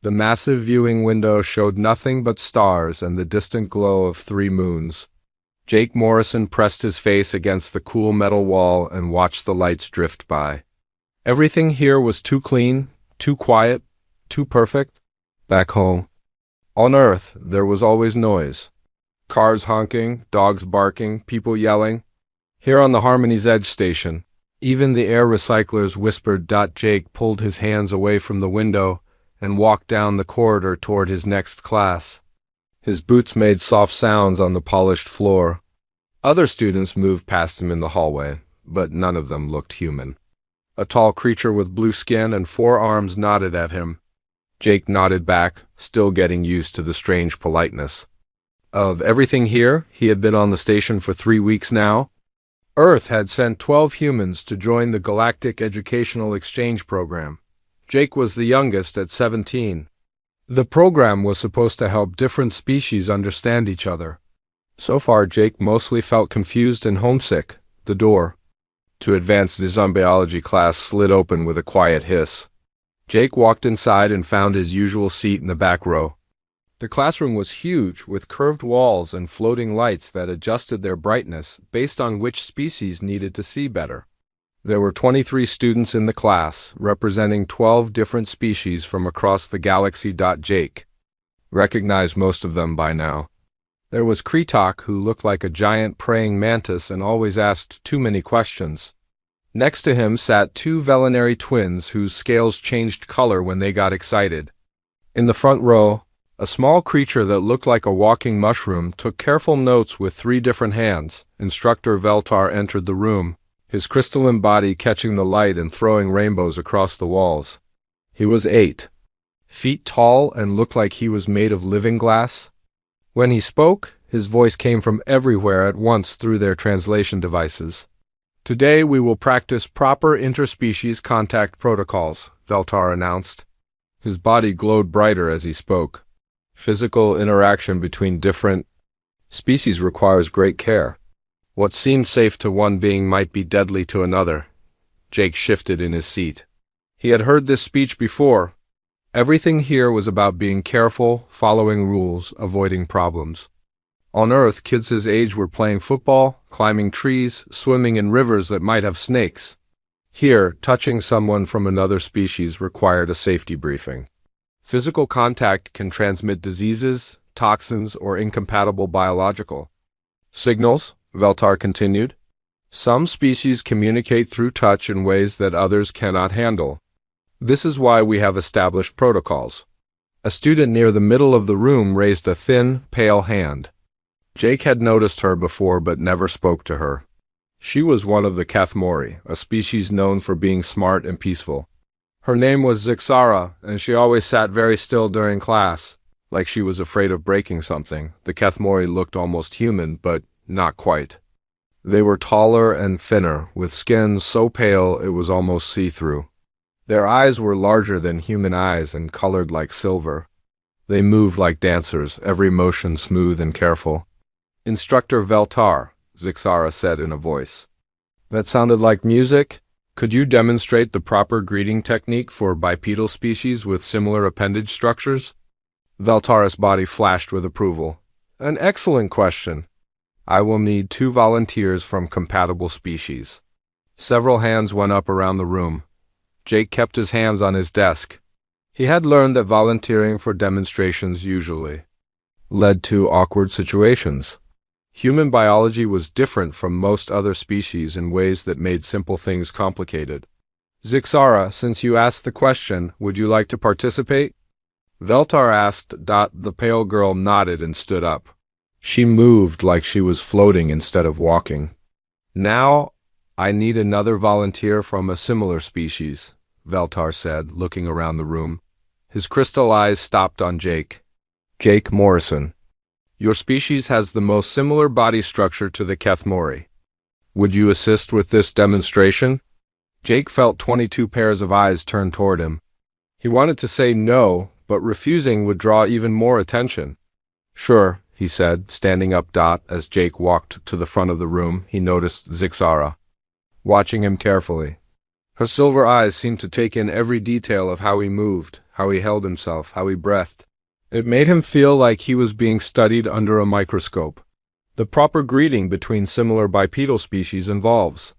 The massive viewing window showed nothing but stars and the distant glow of 3 moons. Jake Morrison pressed his face against the cool metal wall and watched the lights drift by. Everything here was too clean, too quiet, too perfect. Back home, on Earth, there was always noise. Cars honking, dogs barking, people yelling. Here on the Harmony's Edge station, even the air recyclers whispered. Jake pulled his hands away from the window and walked down the corridor toward his next class. His boots made soft sounds on the polished floor. Other students moved past him in the hallway, but none of them looked human. A tall creature with blue skin and 4 arms nodded at him. Jake nodded back, still getting used to the strange politeness. Of everything here, he had been on the station for 3 weeks now. Earth had sent 12 humans to join the Galactic Educational Exchange Program. Jake was the youngest at 17. The program was supposed to help different species understand each other. So far, Jake mostly felt confused and homesick. The door to advanced design biology class slid open with a quiet hiss. Jake walked inside and found his usual seat in the back row. The classroom was huge, with curved walls and floating lights that adjusted their brightness based on which species needed to see better. There were 23 students in the class, representing 12 different species from across the galaxy. Jake recognized most of them by now. There was Kretok, who looked like a giant praying mantis and always asked too many questions. Next to him sat 2 veterinary twins whose scales changed color when they got excited. In the front row, a small creature that looked like a walking mushroom took careful notes with 3 different hands. Instructor Veltar entered the room, his crystalline body catching the light and throwing rainbows across the walls. He was 8 feet tall and looked like he was made of living glass. When he spoke, his voice came from everywhere at once through their translation devices. "Today we will practice proper interspecies contact protocols," Veltar announced. His body glowed brighter as he spoke. Physical interaction between different species requires great care. What seemed safe to one being might be deadly to another. Jake shifted in his seat. He had heard this speech before. Everything here was about being careful, following rules, avoiding problems. On Earth, kids his age were playing football, climbing trees, swimming in rivers that might have snakes. Here, touching someone from another species required a safety briefing. Physical contact can transmit diseases, toxins, or incompatible biological signals, Veltar continued. Some species communicate through touch in ways that others cannot handle. This is why we have established protocols. A student near the middle of the room raised a thin, pale hand. Jake had noticed her before but never spoke to her. She was one of the Kathmori, a species known for being smart and peaceful. Her name was Zixara, and she always sat very still during class, like she was afraid of breaking something. The Kathmori looked almost human, but not quite. They were taller and thinner, with skin so pale it was almost see-through. Their eyes were larger than human eyes and colored like silver. They moved like dancers, every motion smooth and careful. "Instructor Veltar," Zixara said in a voice. "That sounded like music. Could you demonstrate the proper greeting technique for bipedal species with similar appendage structures?" Veltar's body flashed with approval. "An excellent question. I will need 2 volunteers from compatible species." Several hands went up around the room. Jake kept his hands on his desk. He had learned that volunteering for demonstrations usually led to awkward situations. Human biology was different from most other species in ways that made simple things complicated. "Zixara, since you asked the question, would you like to participate?" Veltar asked. The pale girl nodded and stood up. She moved like she was floating instead of walking. "Now, I need another volunteer from a similar species," Veltar said, looking around the room. His crystal eyes stopped on Jake. "Jake Morrison. Your species has the most similar body structure to the Kathmori. Would you assist with this demonstration?" Jake felt 22 pairs of eyes turn toward him. He wanted to say no, but refusing would draw even more attention. "Sure," he said, standing up. As Jake walked to the front of the room, he noticed Zixara watching him carefully. Her silver eyes seemed to take in every detail of how he moved, how he held himself, how he breathed. It made him feel like he was being studied under a microscope. The proper greeting between similar bipedal species involves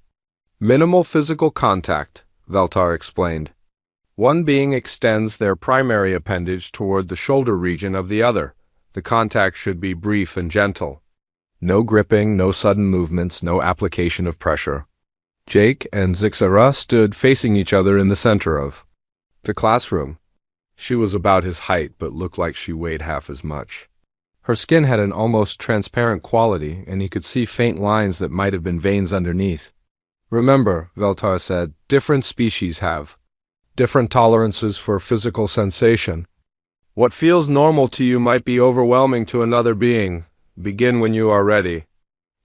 minimal physical contact, Veltar explained. One being extends their primary appendage toward the shoulder region of the other. The contact should be brief and gentle. No gripping, no sudden movements, no application of pressure. Jake and Zixara stood facing each other in the center of the classroom. She was about his height, but looked like she weighed half as much. Her skin had an almost transparent quality, and he could see faint lines that might have been veins underneath. Remember, Veltar said, different species have different tolerances for physical sensation. What feels normal to you might be overwhelming to another being. Begin when you are ready.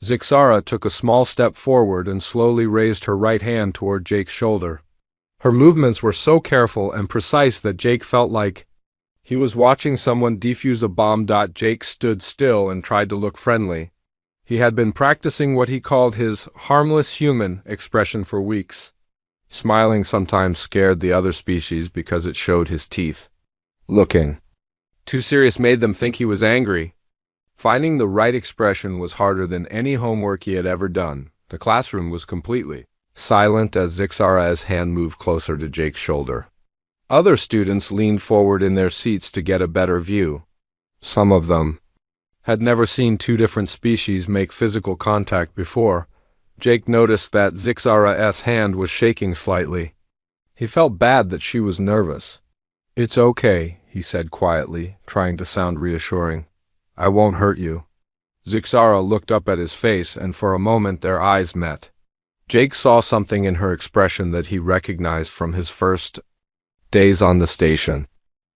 Zixara took a small step forward and slowly raised her right hand toward Jake's shoulder. Her movements were so careful and precise that Jake felt like he was watching someone defuse a bomb. Jake stood still and tried to look friendly. He had been practicing what he called his harmless human expression for weeks. Smiling sometimes scared the other species because it showed his teeth. Looking too serious made them think he was angry. Finding the right expression was harder than any homework he had ever done. The classroom was completely silent as Zixara's hand moved closer to Jake's shoulder. Other students leaned forward in their seats to get a better view. Some of them had never seen two different species make physical contact before. Jake noticed that Zixara's hand was shaking slightly. He felt bad that she was nervous. "It's okay," he said quietly, trying to sound reassuring. "I won't hurt you." Zixara looked up at his face, and for a moment their eyes met. Jake saw something in her expression that he recognized from his first days on the station.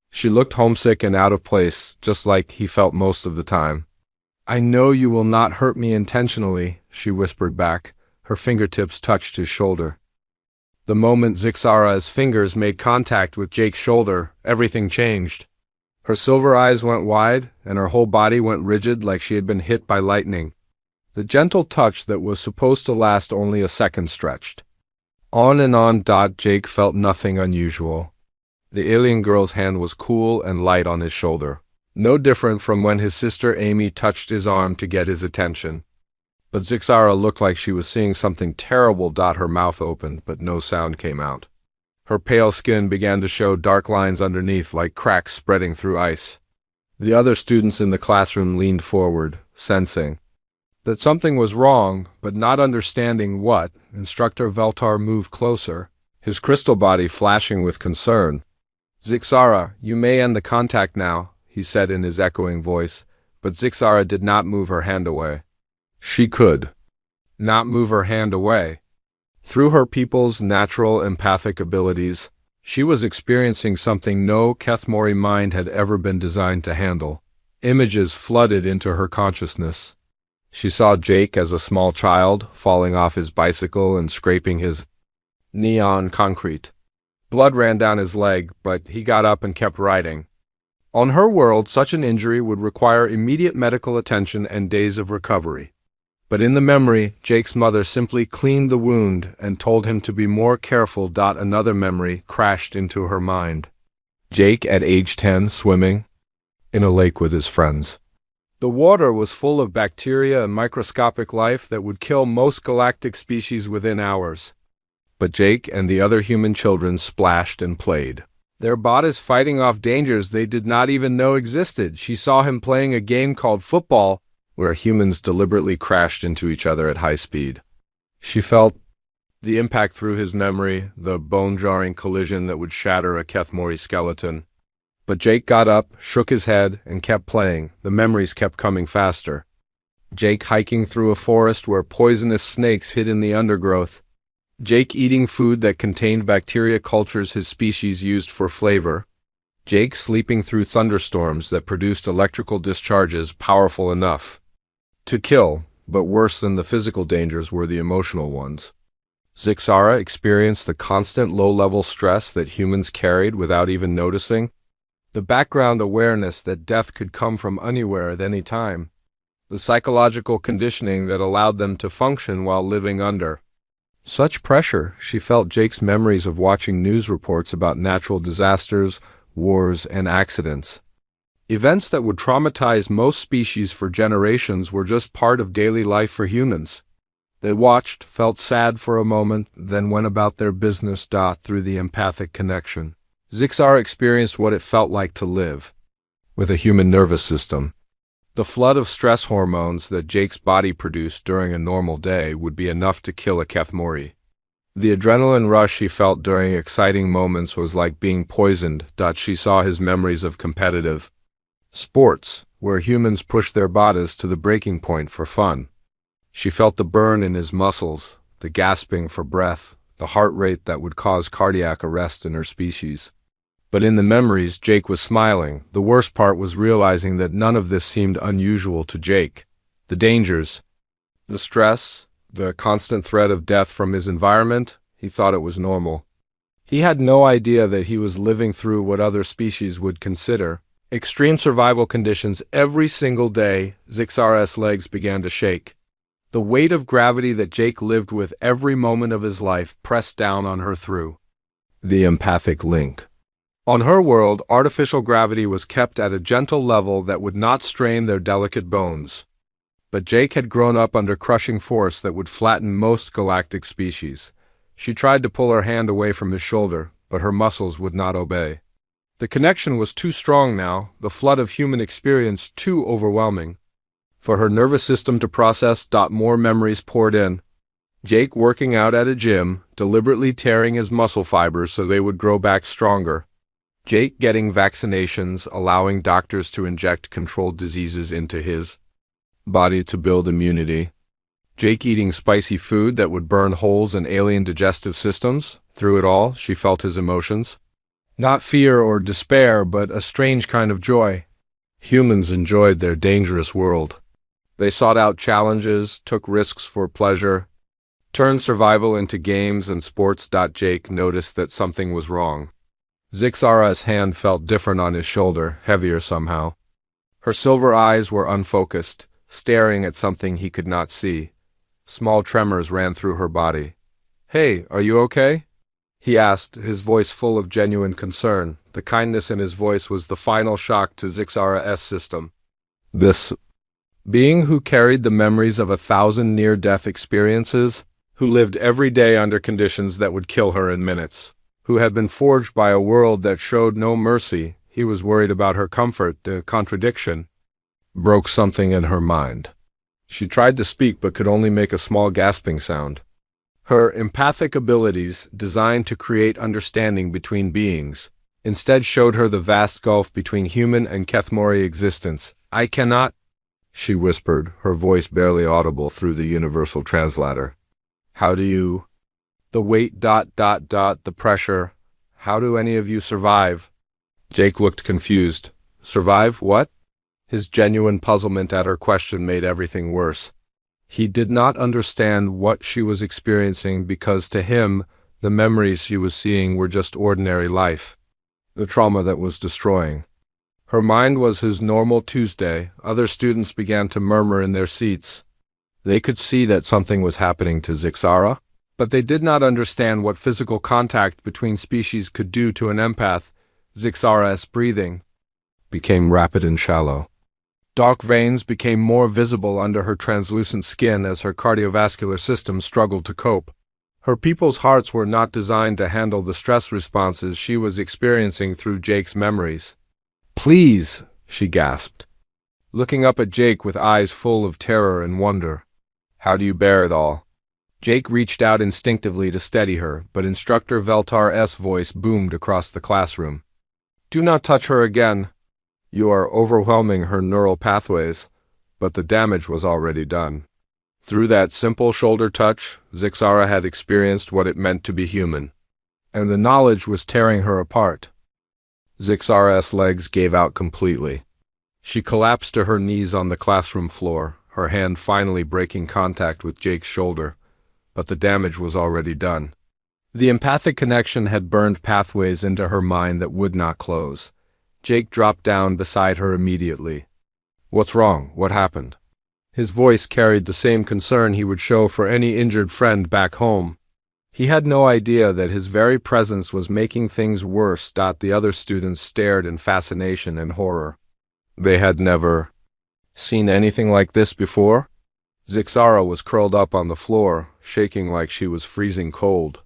She looked homesick and out of place, just like he felt most of the time. "I know you will not hurt me intentionally," she whispered back. Her fingertips touched his shoulder. The moment Zixara's fingers made contact with Jake's shoulder, everything changed. Her silver eyes went wide, and her whole body went rigid like she had been hit by lightning. The gentle touch that was supposed to last only a second stretched on and on. Jake felt nothing unusual. The alien girl's hand was cool and light on his shoulder, no different from when his sister Amy touched his arm to get his attention. But Zixara looked like she was seeing something terrible. Her mouth opened, but no sound came out. Her pale skin began to show dark lines underneath, like cracks spreading through ice. The other students in the classroom leaned forward, sensing that something was wrong, but not understanding what. Instructor Veltar moved closer, his crystal body flashing with concern. "Zixara, you may end the contact now," he said in his echoing voice, but Zixara did not move her hand away. She could not move her hand away. Through her people's natural empathic abilities, she was experiencing something no Kethmori mind had ever been designed to handle. Images flooded into her consciousness. She saw Jake as a small child, falling off his bicycle and scraping his knee on concrete. Blood ran down his leg, but he got up and kept riding. On her world, such an injury would require immediate medical attention and days of recovery. But in the memory, Jake's mother simply cleaned the wound and told him to be more careful. Another memory crashed into her mind. Jake at age 10 swimming in a lake with his friends. The water was full of bacteria and microscopic life that would kill most galactic species within hours. But Jake and the other human children splashed and played, their bodies fighting off dangers they did not even know existed. She saw him playing a game called football, where humans deliberately crashed into each other at high speed. She felt the impact through his memory, the bone-jarring collision that would shatter a Kethmori skeleton. But Jake got up, shook his head, and kept playing. The memories kept coming faster. Jake hiking through a forest where poisonous snakes hid in the undergrowth. Jake eating food that contained bacteria cultures his species used for flavor. Jake sleeping through thunderstorms that produced electrical discharges powerful enough to kill, but worse than the physical dangers were the emotional ones. Zixara experienced the constant low-level stress that humans carried without even noticing, the background awareness that death could come from anywhere at any time, the psychological conditioning that allowed them to function while living under such pressure. She felt Jake's memories of watching news reports about natural disasters, wars, and accidents. Events that would traumatize most species for generations were just part of daily life for humans. They watched, felt sad for a moment, then went about their business. Through the empathic connection, Zixara experienced what it felt like to live with a human nervous system. The flood of stress hormones that Jake's body produced during a normal day would be enough to kill a Kethmori. The adrenaline rush he felt during exciting moments was like being poisoned. She saw his memories of competitive sports, where humans pushed their bodies to the breaking point for fun. She felt the burn in his muscles, the gasping for breath, the heart rate that would cause cardiac arrest in her species. But in the memories, Jake was smiling. The worst part was realizing that none of this seemed unusual to Jake. The dangers, the stress, the constant threat of death from his environment, he thought it was normal. He had no idea that he was living through what other species would consider extreme survival conditions every single day. Zixara's legs began to shake. The weight of gravity that Jake lived with every moment of his life pressed down on her through the empathic link. On her world, artificial gravity was kept at a gentle level that would not strain their delicate bones. But Jake had grown up under crushing force that would flatten most galactic species. She tried to pull her hand away from his shoulder, but her muscles would not obey. The connection was too strong now, the flood of human experience too overwhelming for her nervous system to process. More memories poured in. Jake working out at a gym, deliberately tearing his muscle fibers so they would grow back stronger. Jake getting vaccinations, allowing doctors to inject controlled diseases into his body to build immunity. Jake eating spicy food that would burn holes in alien digestive systems. Through it all, she felt his emotions. Not fear or despair, but a strange kind of joy. Humans enjoyed their dangerous world. They sought out challenges, took risks for pleasure, turned survival into games and sports. Jake noticed that something was wrong. Zixara's hand felt different on his shoulder, heavier somehow. Her silver eyes were unfocused, staring at something he could not see. Small tremors ran through her body. "Hey, are you okay?" he asked, his voice full of genuine concern. The kindness in his voice was the final shock to Zixara's system. This being who carried the memories of 1,000 near-death experiences, who lived every day under conditions that would kill her in minutes, who had been forged by a world that showed no mercy. He was worried about her comfort. The contradiction broke something in her mind. She tried to speak but could only make a small gasping sound. Her empathic abilities, designed to create understanding between beings, instead showed her the vast gulf between human and Kethmori existence. "I cannot," she whispered, her voice barely audible through the universal translator. "How do you? The weight, the pressure. How do any of you survive?" Jake looked confused. "Survive what?" His genuine puzzlement at her question made everything worse. He did not understand what she was experiencing because to him, the memories she was seeing were just ordinary life. The trauma that was destroying. Her mind was his normal Tuesday. Other students began to murmur in their seats. They could see that something was happening to Zixara, but they did not understand what physical contact between species could do to an empath. Zixara's breathing became rapid and shallow. Dark veins became more visible under her translucent skin as her cardiovascular system struggled to cope. Her people's hearts were not designed to handle the stress responses she was experiencing through Jake's memories. "Please," she gasped, looking up at Jake with eyes full of terror and wonder. "How do you bear it all?" Jake reached out instinctively to steady her, but Instructor Veltar's voice boomed across the classroom. "Do not touch her again. You are overwhelming her neural pathways," but the damage was already done. Through that simple shoulder touch, Zixara had experienced what it meant to be human, and the knowledge was tearing her apart. Zixara's legs gave out completely. She collapsed to her knees on the classroom floor, her hand finally breaking contact with Jake's shoulder, but the damage was already done. The empathic connection had burned pathways into her mind that would not close. Jake dropped down beside her immediately. "What's wrong? What happened?" His voice carried the same concern he would show for any injured friend back home. He had no idea that his very presence was making things worse. The other students stared in fascination and horror. They had never seen anything like this before. Zixara was curled up on the floor, shaking like she was freezing cold.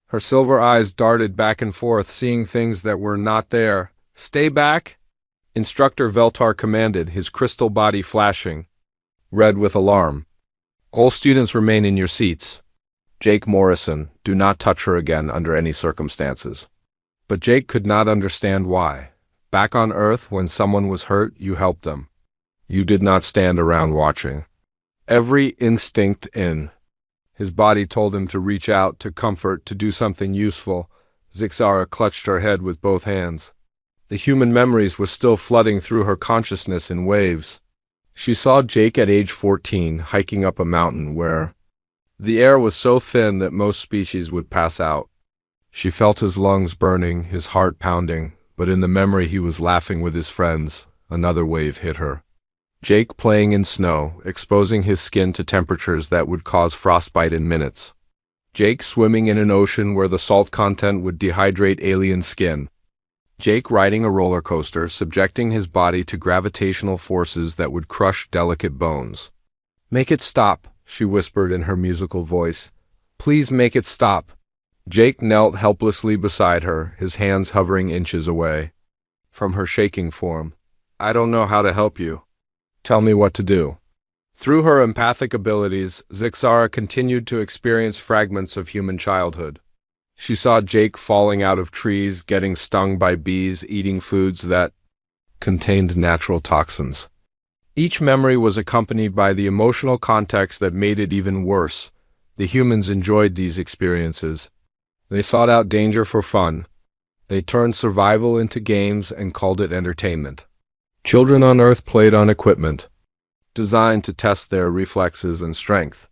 Her silver eyes darted back and forth, seeing things that were not there. "Stay back!" Instructor Veltar commanded, his crystal body flashing red with alarm. "All students remain in your seats. Jake Morrison, do not touch her again under any circumstances." But Jake could not understand why. Back on Earth, when someone was hurt, you helped them. You did not stand around watching. Every instinct in his body told him to reach out, to comfort, to do something useful. Zixara clutched her head with both hands. The human memories were still flooding through her consciousness in waves. She saw Jake at age 14 hiking up a mountain where the air was so thin that most species would pass out. She felt his lungs burning, his heart pounding, but in the memory he was laughing with his friends. Another wave hit her. Jake playing in snow, exposing his skin to temperatures that would cause frostbite in minutes. Jake swimming in an ocean where the salt content would dehydrate alien skin. Jake riding a roller coaster, subjecting his body to gravitational forces that would crush delicate bones. "Make it stop," she whispered in her musical voice. "Please make it stop." Jake knelt helplessly beside her, his hands hovering inches away from her shaking form. "I don't know how to help you. Tell me what to do." Through her empathic abilities, Zixara continued to experience fragments of human childhood. She saw Jake falling out of trees, getting stung by bees, eating foods that contained natural toxins. Each memory was accompanied by the emotional context that made it even worse. The humans enjoyed these experiences. They sought out danger for fun. They turned survival into games and called it entertainment. Children on Earth played on equipment designed to test their reflexes and strength.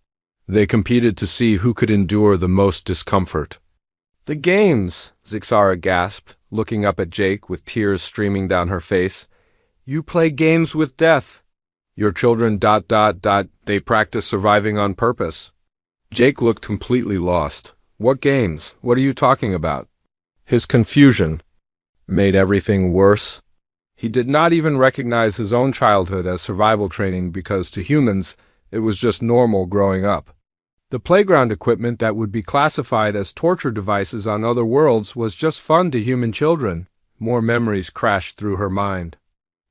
They competed to see who could endure the most discomfort. "The games!" Zixara gasped, looking up at Jake with tears streaming down her face. "You play games with death. Your children ... they practice surviving on purpose." Jake looked completely lost. "What games? What are you talking about?" His confusion made everything worse. He did not even recognize his own childhood as survival training because to humans, it was just normal growing up. The playground equipment that would be classified as torture devices on other worlds was just fun to human children. More memories crashed through her mind.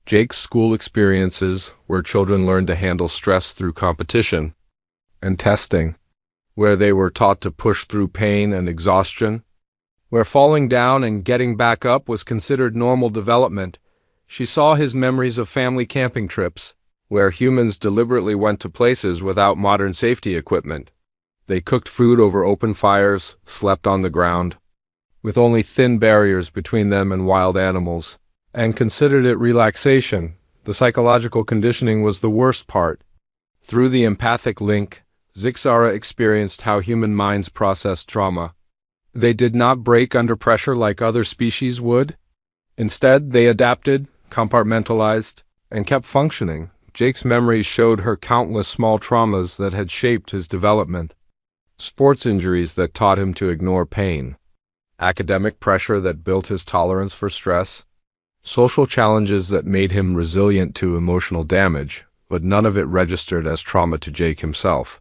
Jake's school experiences, where children learned to handle stress through competition and testing, where they were taught to push through pain and exhaustion, where falling down and getting back up was considered normal development. She saw his memories of family camping trips, where humans deliberately went to places without modern safety equipment. They cooked food over open fires, slept on the ground, with only thin barriers between them and wild animals, and considered it relaxation. The psychological conditioning was the worst part. Through the empathic link, Zixara experienced how human minds process trauma. They did not break under pressure like other species would. Instead, they adapted, compartmentalized, and kept functioning. Jake's memories showed her countless small traumas that had shaped his development. Sports injuries that taught him to ignore pain. Academic pressure that built his tolerance for stress. Social challenges that made him resilient to emotional damage, but none of it registered as trauma to Jake himself.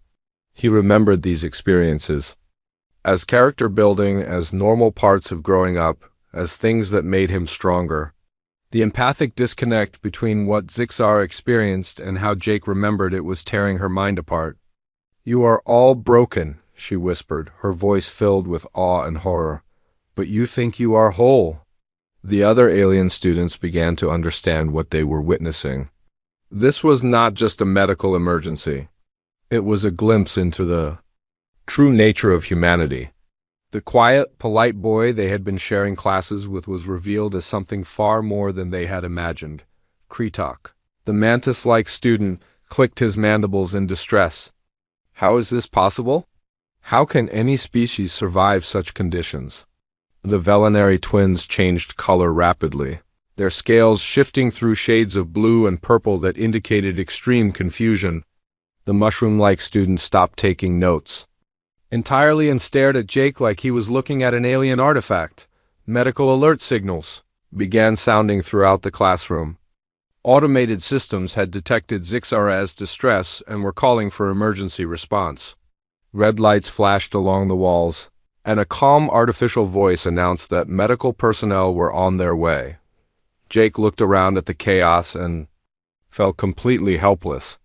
He remembered these experiences as character building, as normal parts of growing up, as things that made him stronger. The empathic disconnect between what Zixara experienced and how Jake remembered it was tearing her mind apart. "You are all broken," she whispered, her voice filled with awe and horror. "But you think you are whole." The other alien students began to understand what they were witnessing. This was not just a medical emergency. It was a glimpse into the true nature of humanity. The quiet, polite boy they had been sharing classes with was revealed as something far more than they had imagined. Kritok, the mantis-like student, clicked his mandibles in distress. How is this possible? How can any species survive such conditions? The Velinary twins changed color rapidly, their scales shifting through shades of blue and purple that indicated extreme confusion. The mushroom-like student stopped taking notes. entirely and stared at Jake like he was looking at an alien artifact. Medical alert signals began sounding throughout the classroom. Automated systems had detected Zixara's distress and were calling for emergency response. Red lights flashed along the walls, and a calm artificial voice announced that medical personnel were on their way. Jake looked around at the chaos and felt completely helpless.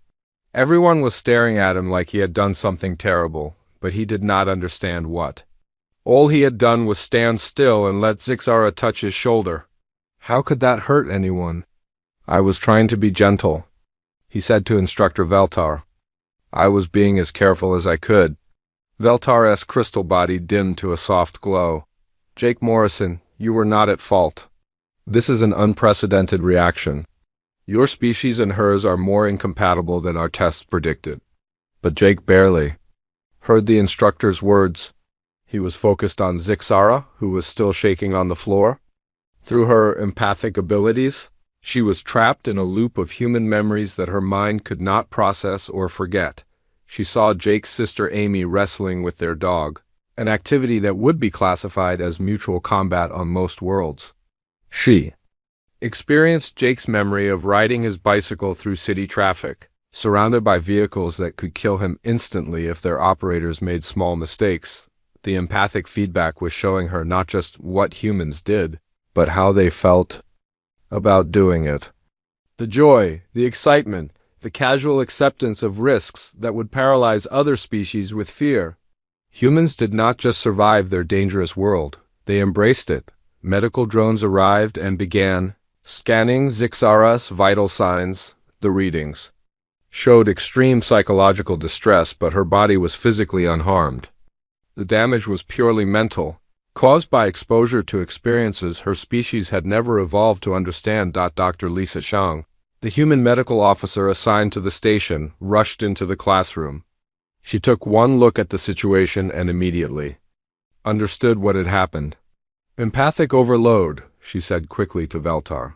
Everyone was staring at him like he had done something terrible, but he did not understand what. All he had done was stand still and let Zixara touch his shoulder. How could that hurt anyone? I was trying to be gentle, he said to Instructor Veltar. I was being as careful as I could. Veltar's crystal body dimmed to a soft glow. Jake Morrison, you were not at fault. This is an unprecedented reaction. Your species and hers are more incompatible than our tests predicted. But Jake barely heard the instructor's words. He was focused on Zixara, who was still shaking on the floor. Through her empathic abilities, she was trapped in a loop of human memories that her mind could not process or forget. She saw Jake's sister Amy wrestling with their dog, an activity that would be classified as mutual combat on most worlds. She experienced Jake's memory of riding his bicycle through city traffic, surrounded by vehicles that could kill him instantly if their operators made small mistakes. The empathic feedback was showing her not just what humans did, but how they felt about doing it. The joy, the excitement, the casual acceptance of risks that would paralyze other species with fear. Humans did not just survive their dangerous world, they embraced it. Medical drones arrived and began scanning Zixara's vital signs. The readings showed extreme psychological distress, but her body was physically unharmed. The damage was purely mental, caused by exposure to experiences her species had never evolved to understand. Dr. Lisa Shang, the human medical officer assigned to the station, rushed into the classroom. She took one look at the situation and immediately understood what had happened. Empathic overload, she said quickly to Veltar.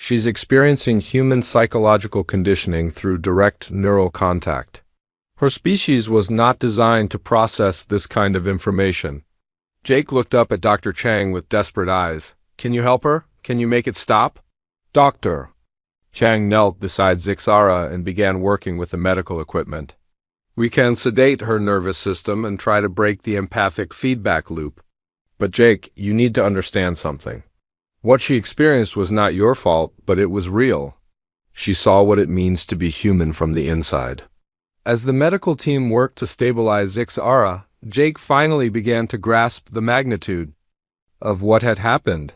She's experiencing human psychological conditioning through direct neural contact. Her species was not designed to process this kind of information. Jake looked up at Dr. Chang with desperate eyes. Can you help her? Can you make it stop? Doctor. Chang knelt beside Zixara and began working with the medical equipment. We can sedate her nervous system and try to break the empathic feedback loop. But Jake, you need to understand something. What she experienced was not your fault, but it was real. She saw what it means to be human from the inside. As the medical team worked to stabilize Zixara, Jake finally began to grasp the magnitude of what had happened.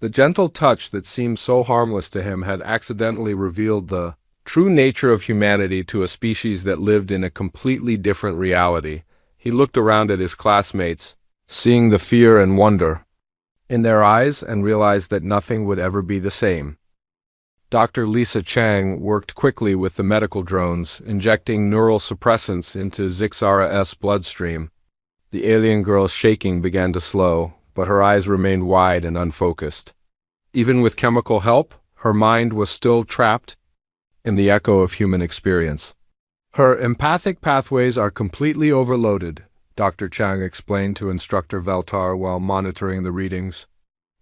The gentle touch that seemed so harmless to him had accidentally revealed the true nature of humanity to a species that lived in a completely different reality. He looked around at his classmates, seeing the fear and wonder in their eyes, and realized that nothing would ever be the same. Dr. Lisa Chang worked quickly with the medical drones, injecting neural suppressants into Zixara's bloodstream. The alien girl's shaking began to slow, but her eyes remained wide and unfocused. Even with chemical help, her mind was still trapped in the echo of human experience. Her empathic pathways are completely overloaded, Dr. Chang explained to Instructor Veltar while monitoring the readings.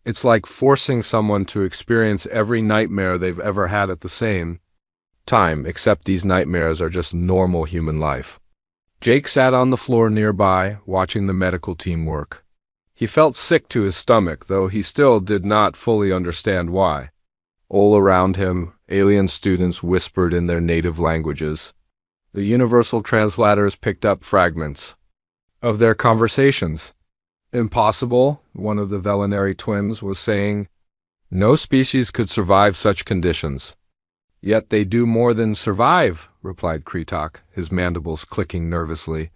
It's like forcing someone to experience every nightmare they've ever had at the same time, except these nightmares are just normal human life. Jake sat on the floor nearby, watching the medical team work. He felt sick to his stomach, though he still did not fully understand why. All around him, alien students whispered in their native languages. The universal translators picked up fragments of their conversations. Impossible, one of the Velinary twins was saying. No species could survive such conditions. Yet they do more than survive, replied Kretok, his mandibles clicking nervously.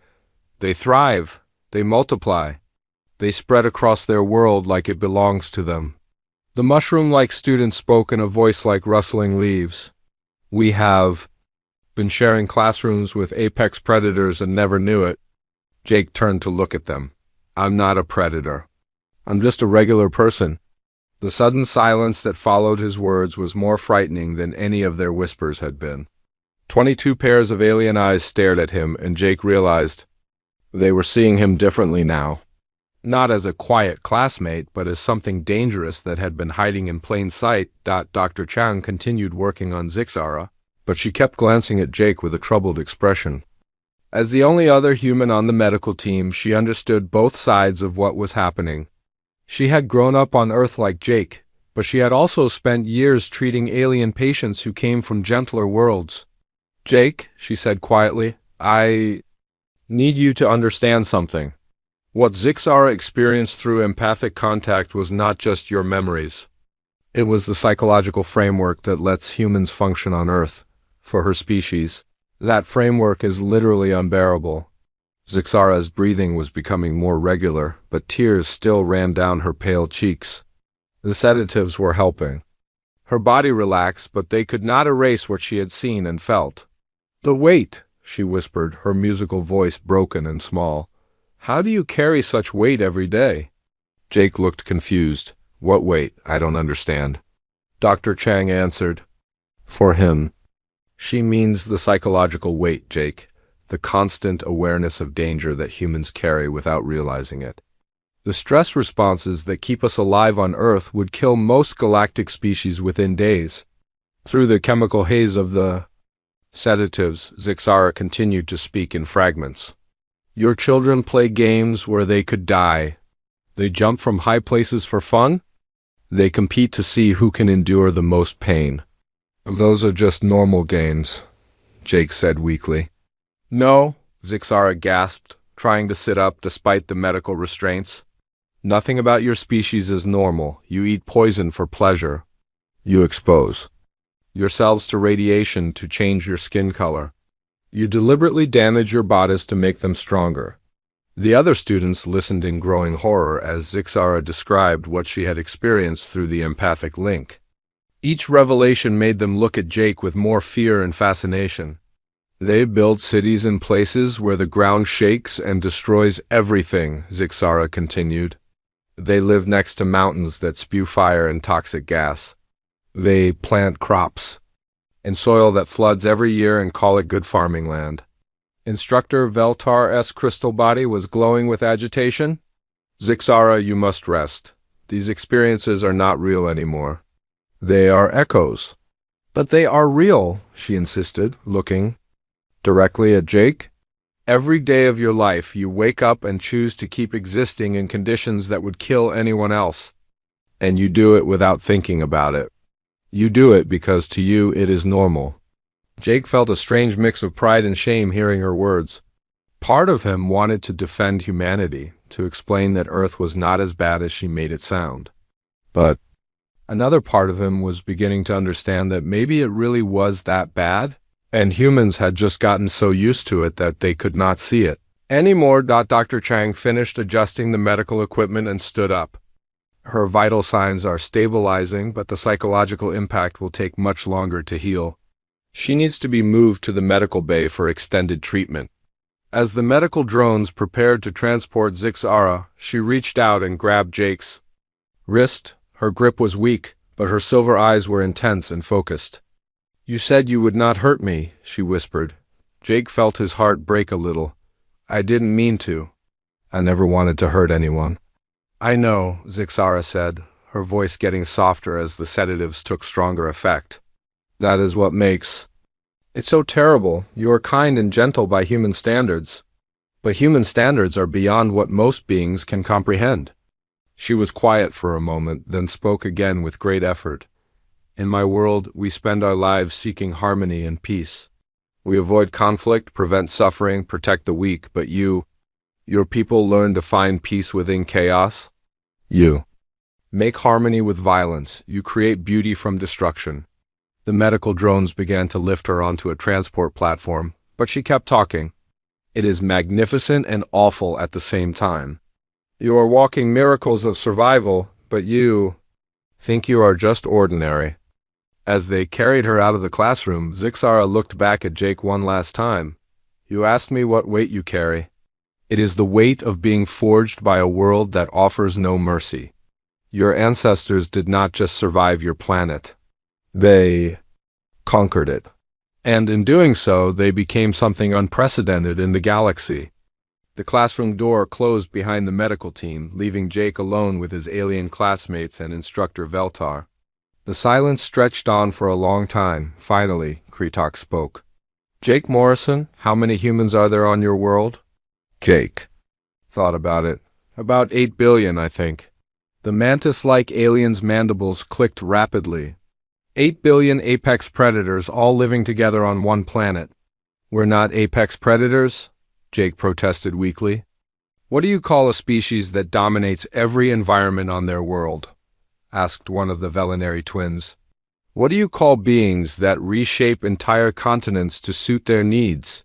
They thrive, they multiply, they spread across their world like it belongs to them. The mushroom-like student spoke in a voice like rustling leaves. We have been sharing classrooms with apex predators and never knew it. Jake turned to look at them. I'm not a predator. I'm just a regular person. The sudden silence that followed his words was more frightening than any of their whispers had been. 22 pairs of alien eyes stared at him, and Jake realized They were seeing him differently now. Not as a quiet classmate, but as something dangerous that had been hiding in plain sight. Dr. Chang continued working on Zixara, but she kept glancing at Jake with a troubled expression. As the only other human on the medical team, she understood both sides of what was happening. She had grown up on Earth like Jake, but she had also spent years treating alien patients who came from gentler worlds. "Jake," she said quietly, "I need you to understand something. What Zixara experienced through empathic contact was not just your memories. It was the psychological framework that lets humans function on Earth, for her species. That framework is literally unbearable." Zixara's breathing was becoming more regular, but tears still ran down her pale cheeks. The sedatives were helping. Her body relaxed, but they could not erase what she had seen and felt. "The weight," she whispered, her musical voice broken and small. "How do you carry such weight every day?" Jake looked confused. "What weight? I don't understand." Dr. Chang answered. "For him, she means the psychological weight, Jake. The constant awareness of danger that humans carry without realizing it. The stress responses that keep us alive on Earth would kill most galactic species within days." Through the chemical haze of the sedatives, Zixara continued to speak in fragments. "Your children play games where they could die. They jump from high places for fun. They compete to see who can endure the most pain." "Those are just normal games," Jake said weakly. "No," Zixara gasped, trying to sit up despite the medical restraints. "Nothing about your species is normal. You eat poison for pleasure. You expose yourselves to radiation to change your skin color. You deliberately damage your bodies to make them stronger." The other students listened in growing horror as Zixara described what she had experienced through the empathic link. Each revelation made them look at Jake with more fear and fascination. "They build cities in places where the ground shakes and destroys everything," Zixara continued. "They live next to mountains that spew fire and toxic gas. They plant crops in soil that floods every year and call it good farming land." Instructor Veltar's crystal body was glowing with agitation. "Zixara, you must rest. These experiences are not real anymore. They are echoes." "But they are real," she insisted, looking directly at Jake. "Every day of your life, you wake up and choose to keep existing in conditions that would kill anyone else. And you do it without thinking about it. You do it because to you it is normal." Jake felt a strange mix of pride and shame hearing her words. Part of him wanted to defend humanity, to explain that Earth was not as bad as she made it sound. But another part of him was beginning to understand that maybe it really was that bad, and humans had just gotten so used to it that they could not see it anymore. Dr. Chang finished adjusting the medical equipment and stood up. "Her vital signs are stabilizing, but the psychological impact will take much longer to heal. She needs to be moved to the medical bay for extended treatment." As the medical drones prepared to transport Zixara, she reached out and grabbed Jake's wrist. Her grip was weak, but her silver eyes were intense and focused. "You said you would not hurt me," she whispered. Jake felt his heart break a little. "I didn't mean to. I never wanted to hurt anyone." "I know," Zixara said, her voice getting softer as the sedatives took stronger effect. "That is what makes it so terrible. You are kind and gentle by human standards, but human standards are beyond what most beings can comprehend." She was quiet for a moment, then spoke again with great effort. "In my world, we spend our lives seeking harmony and peace. We avoid conflict, prevent suffering, protect the weak, but your people learn to find peace within chaos. You make harmony with violence. You create beauty from destruction." The medical drones began to lift her onto a transport platform, but she kept talking. "It is magnificent and awful at the same time. You are walking miracles of survival, but you think you are just ordinary." As they carried her out of the classroom, Zixara looked back at Jake one last time. "You asked me what weight you carry. It is the weight of being forged by a world that offers no mercy. Your ancestors did not just survive your planet. They conquered it. And in doing so, they became something unprecedented in the galaxy. The classroom door closed behind the medical team, leaving Jake alone with his alien classmates and Instructor Veltar. The silence stretched on for a long time. Finally, Kretok spoke. "Jake Morrison, how many humans are there on your world?" Jake thought about it. "About 8 billion, I think." The mantis-like alien's mandibles clicked rapidly. 8 billion apex predators all living together on one planet. "We're not apex predators?" Jake protested weakly. "What do you call a species that dominates every environment on their world?" asked one of the Velinary twins. "What do you call beings that reshape entire continents to suit their needs?"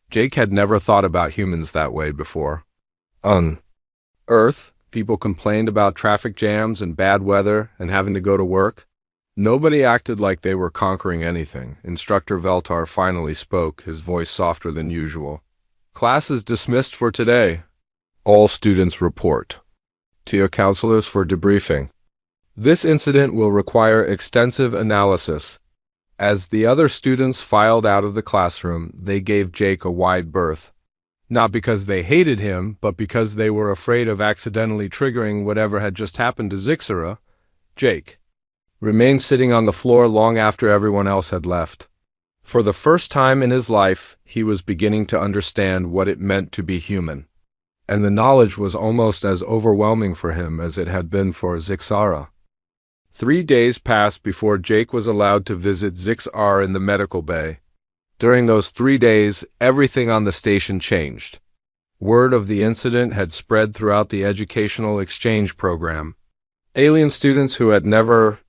Jake had never thought about humans that way before. Earth, people complained about traffic jams and bad weather and having to go to work. Nobody acted like they were conquering anything. Instructor Veltar finally spoke, his voice softer than usual. "Class is dismissed for today. All students report to your counselors for debriefing. This incident will require extensive analysis." As the other students filed out of the classroom, they gave Jake a wide berth. Not because they hated him, but because they were afraid of accidentally triggering whatever had just happened to Zixara. Jake remained sitting on the floor long after everyone else had left. For the first time in his life, he was beginning to understand what it meant to be human. And the knowledge was almost as overwhelming for him as it had been for Zixara. 3 days passed before Jake was allowed to visit Zixar in the medical bay. During those 3 days, everything on the station changed. Word of the incident had spread throughout the educational exchange program. Alien students who had never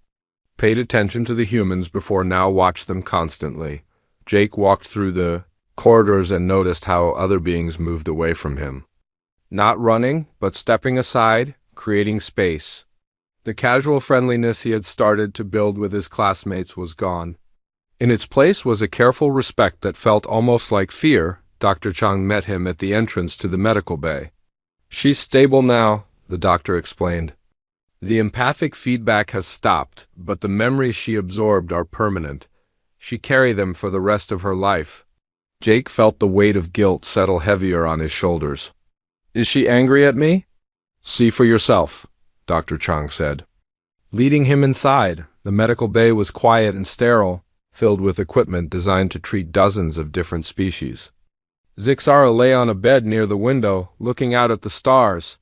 paid attention to the humans before now watched them constantly. Jake walked through the corridors and noticed how other beings moved away from him. Not running, but stepping aside, creating space. The casual friendliness he had started to build with his classmates was gone. In its place was a careful respect that felt almost like fear. Dr. Chang met him at the entrance to the medical bay. "She's stable now," the doctor explained. "The empathic feedback has stopped, but the memories she absorbed are permanent. She carried them for the rest of her life." Jake felt the weight of guilt settle heavier on his shoulders. "Is she angry at me?" "See for yourself," Dr. Chang said. Leading him inside, the medical bay was quiet and sterile, filled with equipment designed to treat dozens of different species. Zixara lay on a bed near the window, looking out at the stars.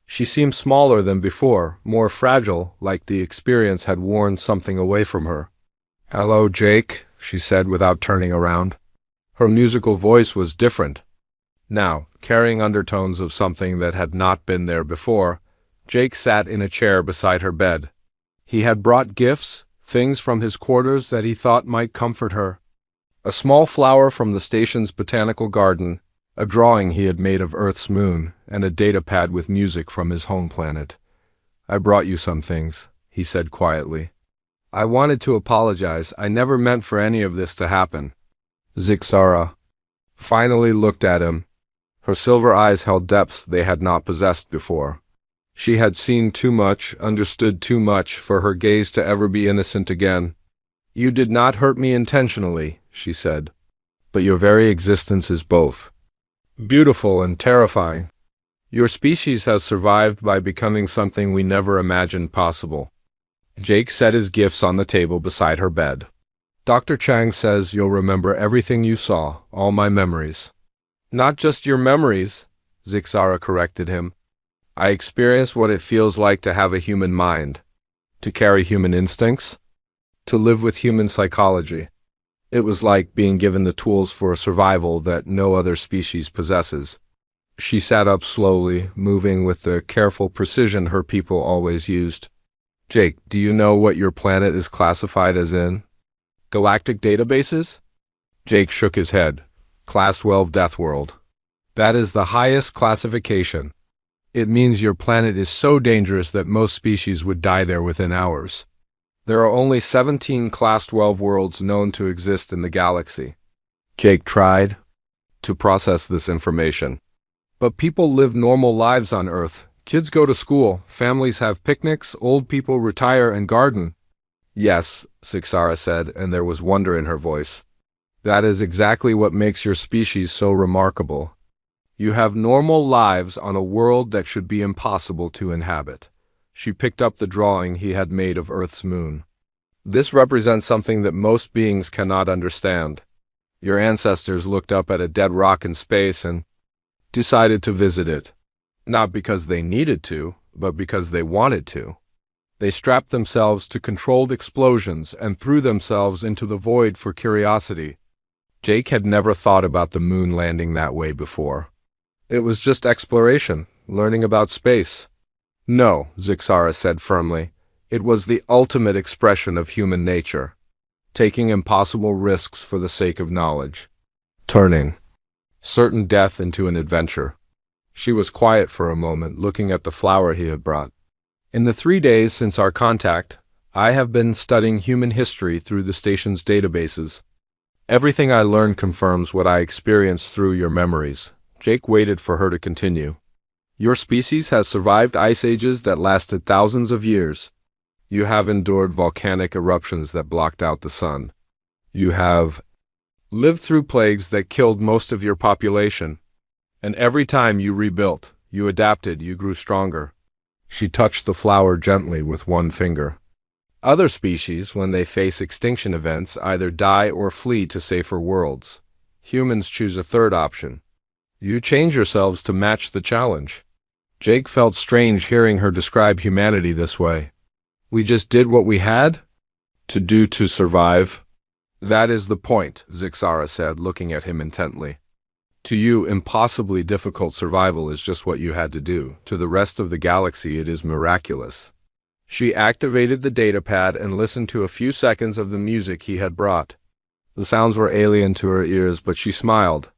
She seemed smaller than before, more fragile, like the experience had worn something away from her. "Hello, Jake," she said without turning around. Her musical voice was different. Now, carrying undertones of something that had not been there before, Jake sat in a chair beside her bed. He had brought gifts, things from his quarters that he thought might comfort her. A small flower from the station's botanical garden, a drawing he had made of Earth's moon, and a datapad with music from his home planet. "I brought you some things," he said quietly. "I wanted to apologize. I never meant for any of this to happen." Zixara finally looked at him. Her silver eyes held depths they had not possessed before. She had seen too much, understood too much, for her gaze to ever be innocent again. "You did not hurt me intentionally," she said. "But your very existence is both beautiful and terrifying. Your species has survived by becoming something we never imagined possible." Jake set his gifts on the table beside her bed. "Dr. Chang says you'll remember everything you saw, all my memories." "Not just your memories," Zixara corrected him. "I experienced what it feels like to have a human mind, to carry human instincts, to live with human psychology. It was like being given the tools for survival that no other species possesses." She sat up slowly, moving with the careful precision her people always used. "Jake, do you know what your planet is classified as in galactic databases?" Jake shook his head. "Class 12 Deathworld. That is the highest classification. It means your planet is so dangerous that most species would die there within hours. There are only 17 Class 12 worlds known to exist in the galaxy." Jake tried to process this information. "But people live normal lives on Earth. Kids go to school, families have picnics, old people retire and garden." "Yes," Zixara said, and there was wonder in her voice. "That is exactly what makes your species so remarkable. You have normal lives on a world that should be impossible to inhabit. She picked up the drawing he had made of Earth's moon. This represents something that most beings cannot understand. Your ancestors looked up at a dead rock in space and decided to visit it. Not because they needed to, but because they wanted to. They strapped themselves to controlled explosions and threw themselves into the void for curiosity. Jake had never thought about the moon landing that way before. It was just exploration, learning about space. No, Zixara said firmly. It was the ultimate expression of human nature. Taking impossible risks for the sake of knowledge. Turning certain death into an adventure. She was quiet for a moment, looking at the flower he had brought. In the 3 days since our contact, I have been studying human history through the station's databases. Everything I learned confirms what I experienced through your memories. Jake waited for her to continue. Your species has survived ice ages that lasted thousands of years. You have endured volcanic eruptions that blocked out the sun. You have lived through plagues that killed most of your population. And every time you rebuilt, you adapted, you grew stronger. She touched the flower gently with one finger. Other species, when they face extinction events, either die or flee to safer worlds. Humans choose a third option. You change yourselves to match the challenge. Jake felt strange hearing her describe humanity this way. We just did what we had to do to survive. That is the point, Zixara said, looking at him intently. To you, impossibly difficult survival is just what you had to do. To the rest of the galaxy, it is miraculous. She activated the datapad and listened to a few seconds of the music he had brought. The sounds were alien to her ears, but she smiled.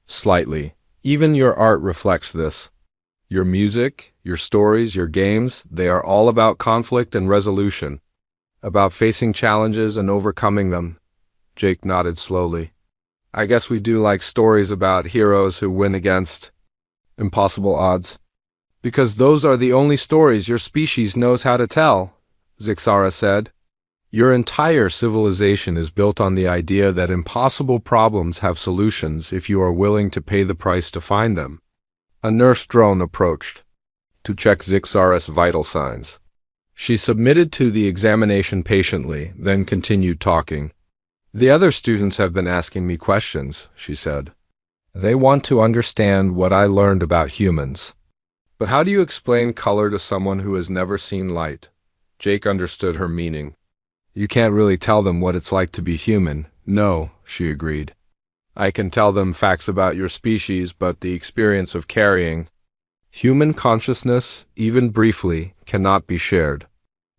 Slightly. Even your art reflects this. Your music, your stories, your games, they are all about conflict and resolution. About facing challenges and overcoming them. Jake nodded slowly. I guess we do like stories about heroes who win against impossible odds. Because those are the only stories your species knows how to tell, Zixara said. Your entire civilization is built on the idea that impossible problems have solutions if you are willing to pay the price to find them. A nurse drone approached to check Zixara's vital signs. She submitted to the examination patiently, then continued talking. The other students have been asking me questions, she said. They want to understand what I learned about humans. But how do you explain color to someone who has never seen light? Jake understood her meaning. You can't really tell them what it's like to be human. No, she agreed. I can tell them facts about your species, but the experience of carrying human consciousness, even briefly, cannot be shared.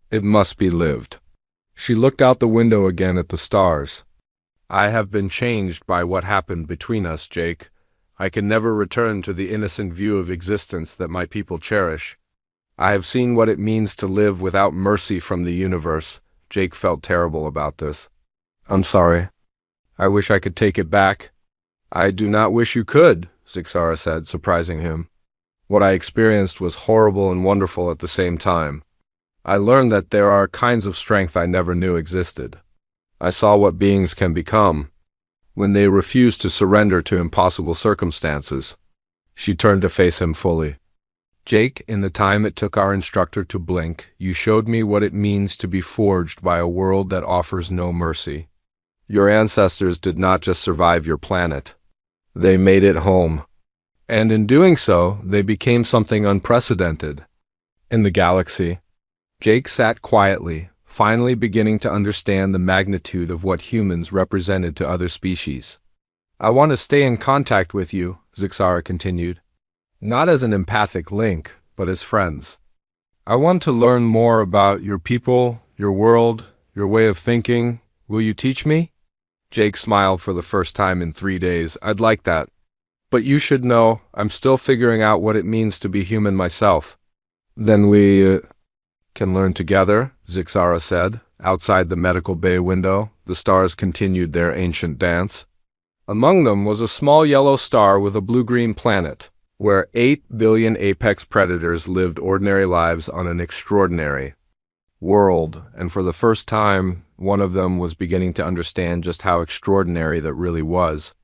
It must be lived. She looked out the window again at the stars. I have been changed by what happened between us, Jake. I can never return to the innocent view of existence that my people cherish. I have seen what it means to live without mercy from the universe. Jake felt terrible about this. I'm sorry. I wish I could take it back. I do not wish you could, Zixara said, surprising him. What I experienced was horrible and wonderful at the same time. I learned that there are kinds of strength I never knew existed. I saw what beings can become when they refuse to surrender to impossible circumstances. She turned to face him fully. Jake, in the time it took our instructor to blink, you showed me what it means to be forged by a world that offers no mercy. Your ancestors did not just survive your planet. They made it home. And in doing so, they became something unprecedented in the galaxy. Jake sat quietly, finally beginning to understand the magnitude of what humans represented to other species. I want to stay in contact with you, Zixara continued. Not as an empathic link, but as friends. I want to learn more about your people, your world, your way of thinking. Will you teach me? Jake smiled for the first time in 3 days. I'd like that. But you should know, I'm still figuring out what it means to be human myself. Then we can learn together, Zixara said. Outside the medical bay window, the stars continued their ancient dance. Among them was a small yellow star with a blue-green planet, where 8 billion apex predators lived ordinary lives on an extraordinary world, and for the first time, one of them was beginning to understand just how extraordinary that really was.